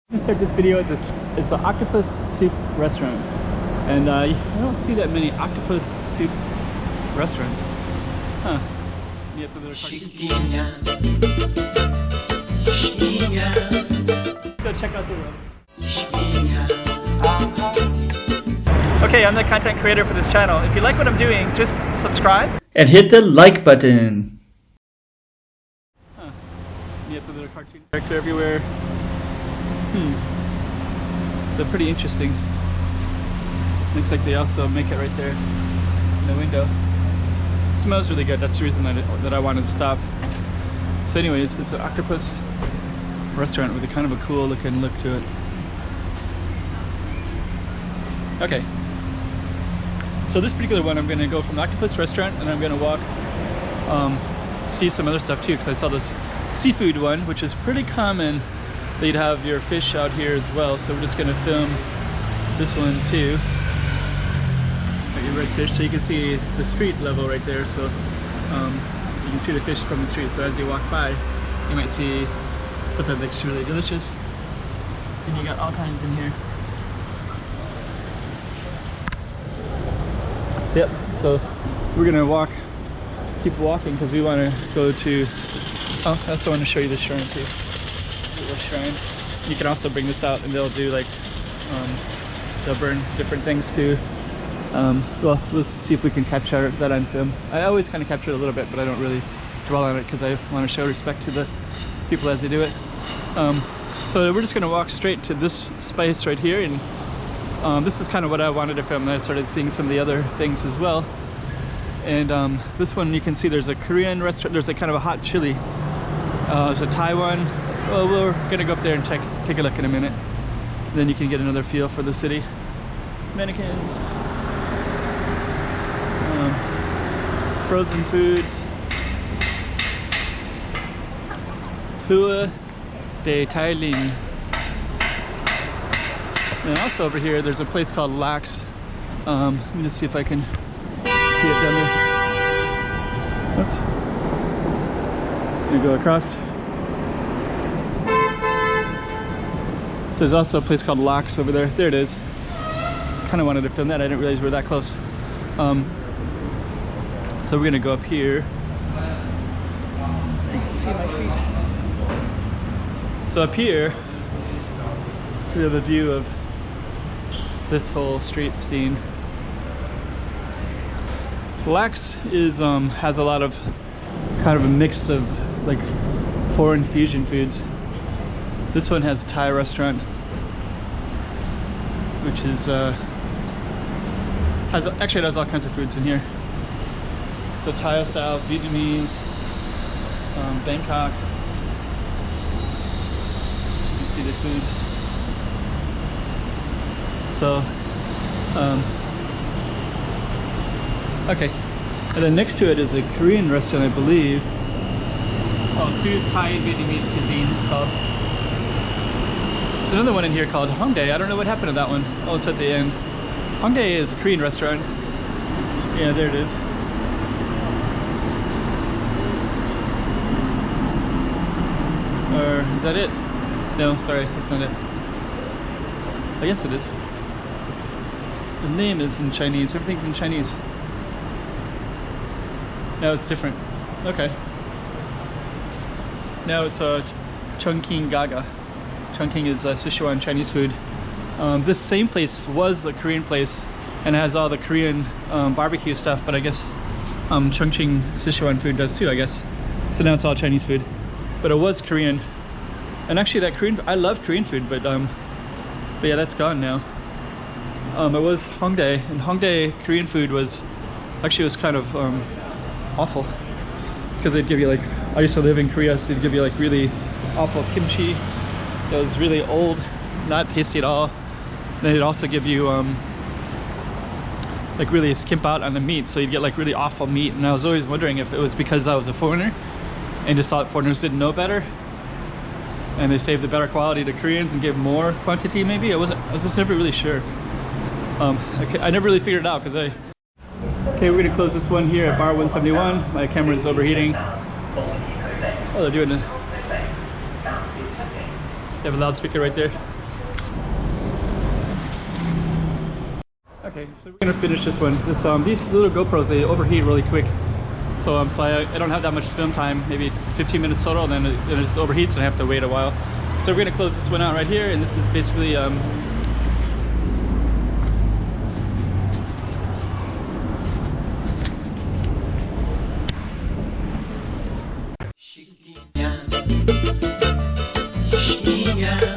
I'm gonna start this video with this. It's an octopus soup restaurant, and I don't see that many octopus soup restaurants. Huh. You have to go check out the room. Okay, I'm the content creator for this channel. If you like what I'm doing, just subscribe and hit the like button. Huh. You have to do a cartoon character everywhere. So pretty interesting. Looks like they also make it right there in the window. It smells really good. That's the reason that I wanted to stop. So anyways, it's an octopus restaurant with a kind of a cool looking look to it. Okay. So this particular one, I'm going to go from the octopus restaurant and I'm going to walk, see some other stuff too, because I saw this seafood one, which is pretty common. They'd have your fish out here as well, so we're just going to film this one too. Like your redfish, so you can see the street level right there, so you can see the fish from the street. So as you walk by, you might see something that looks really delicious. And you got all kinds in here. So yep, so we're going to keep walking because we want to go to, oh, I also want to show you the shrine too. Shrine. You can also bring this out and they'll do like they'll burn different things too. Well, let's see if we can capture that on film. I always kind of capture it a little bit, but I don't really dwell on it because I want to show respect to the people as they do it. So we're just going to walk straight to this space right here, and this is kind of what I wanted to film, and I started seeing some of the other things as well. And this one, you can see there's a Korean restaurant, there's a kind of a hot chili, there's a Thai one. Well, we're gonna go up there and take a look in a minute. Then you can get another feel for the city. Mannequins. Frozen foods. Tour de Thailand. And also over here, there's a place called Lax. Let me just see if I can see it down there. Oops. Gonna go across. So there's also a place called Lax over there. There it is. Kind of wanted to film that. I didn't realize we were that close. So we're gonna go up here. You can see my feet. So up here, we have a view of this whole street scene. Lax is has a lot of kind of a mix of like foreign fusion foods. This one has Thai restaurant, which is has all kinds of foods in here. So Thai style, Vietnamese, Bangkok. You can see the foods. So, okay. And then next to it is a Korean restaurant, I believe. Oh, Sue's Thai and Vietnamese cuisine, it's called. There's another one in here called Hongdae. I don't know what happened to that one. Oh, it's at the end. Hongdae is a Korean restaurant. Yeah, there it is. Or is that it? No, sorry, that's not it. Oh, yes it is. The name is in Chinese. Everything's in Chinese. Now it's different. Okay. Now it's Chungking Gaga. Chungking is Sichuan Chinese food. This same place was a Korean place and it has all the Korean barbecue stuff, but I guess Chungking Sichuan food does too, I guess. So now it's all Chinese food. But it was Korean. And actually that Korean, I love Korean food, but yeah, that's gone now. It was Hongdae, and Hongdae Korean food was kind of awful. Because they'd give you like, I used to live in Korea, so they'd give you like really awful kimchi. It was really old, not tasty at all. Then they'd also give you like really skimp out on the meat, so you'd get like really awful meat. And I was always wondering if it was because I was a foreigner and just thought foreigners didn't know better, and they saved the better quality to Koreans and gave more quantity. Maybe I was just never really sure. I never really figured it out because okay, we're gonna close this one here at bar 171. My camera's overheating. Oh, they're doing it. You have a loudspeaker right there. Okay, so we're gonna finish this one. These little GoPros, they overheat really quick. So I don't have that much film time, maybe 15 minutes total, and then it just overheats and I have to wait a while. So we're gonna close this one out right here, and this is basically Chiquinha,